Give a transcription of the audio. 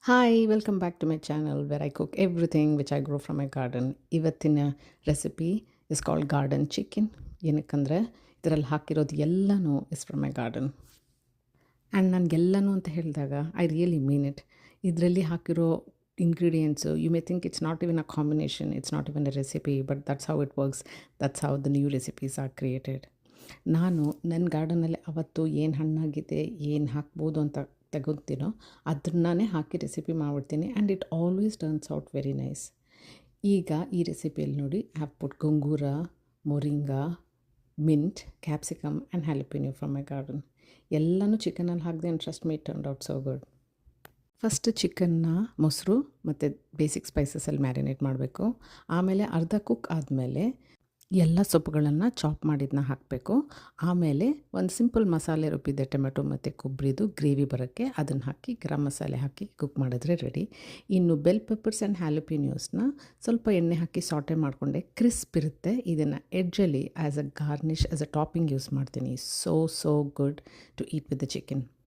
Hi, welcome back to my channel where I cook everything which I grow from my garden. ಇವತ್ತಿನ recipe is called garden chicken. ಏನಕ್ಕಂದರೆ ಇದರಲ್ಲಿ ಹಾಕಿರೋದು ಎಲ್ಲನೂ is from my garden. And ನನಗೆಲ್ಲನೂ ಅಂತ ಹೇಳಿದಾಗ I really mean it. ಇದರಲ್ಲಿ ಹಾಕಿರೋ ingredients you may think it's not even a combination, it's not even a recipe, but that's how it works, that's how the new recipes are created. ನಾನು ನನ್ನ ಗಾರ್ಡನಲ್ಲಿ ಅವತ್ತು ಏನು ಹಣ್ಣಾಗಿದೆ, ಏನು ಹಾಕ್ಬೋದು ಅಂತ ತಗೊತೀನೋ ಅದನ್ನೇ ಹಾಕಿ ರೆಸಿಪಿ ಮಾಡಿಬಿಡ್ತೀನಿ and it always turns out very nice. ಈಗ ಈ ರೆಸಿಪಿಯಲ್ಲಿ ನೋಡಿ have put gongura, moringa, mint, capsicum and jalapeno from my garden. ಎಲ್ಲನೂ ಚಿಕನಲ್ಲಿ ಹಾಕಿದೆ and trust me, it turned out so good. First ಚಿಕನ್ನ ಮೊಸರು ಮತ್ತು ಬೇಸಿಕ್ ಸ್ಪೈಸಸಲ್ಲಿ ಮ್ಯಾರಿನೇಟ್ ಮಾಡಬೇಕು. ಆಮೇಲೆ ಅರ್ಧ ಕುಕ್ ಆದಮೇಲೆ ಎಲ್ಲ ಸೊಪ್ಪುಗಳನ್ನು ಚಾಪ್ ಮಾಡಿದ್ದನ್ನ ಹಾಕಬೇಕು. ಆಮೇಲೆ ಒಂದು ಸಿಂಪಲ್ ಮಸಾಲೆ ರುಬ್ಬಿದ್ದೆ ಟೊಮೆಟೊ ಮತ್ತು ಕೊಬ್ಬರಿದು ಗ್ರೇವಿ ಬರೋಕ್ಕೆ ಅದನ್ನು ಹಾಕಿ ಗರಂ ಮಸಾಲೆ ಹಾಕಿ ಕುಕ್ ಮಾಡಿದ್ರೆ ರೆಡಿ. ಇನ್ನು ಬೆಲ್ ಪೆಪ್ಪರ್ಸ್ ಆ್ಯಂಡ್ ಹ್ಯಾಲಪಿನ್ಯೂಸ್ನ ಸ್ವಲ್ಪ ಎಣ್ಣೆ ಹಾಕಿ ಸಾಟೆ ಮಾಡಿಕೊಂಡೆ, ಕ್ರಿಸ್ಪ್ ಇರುತ್ತೆ. ಇದನ್ನು ಎಡ್ಜಲ್ಲಿ as a garnish, as a topping use ಮಾಡ್ತೀನಿ. So good to eat with the chicken.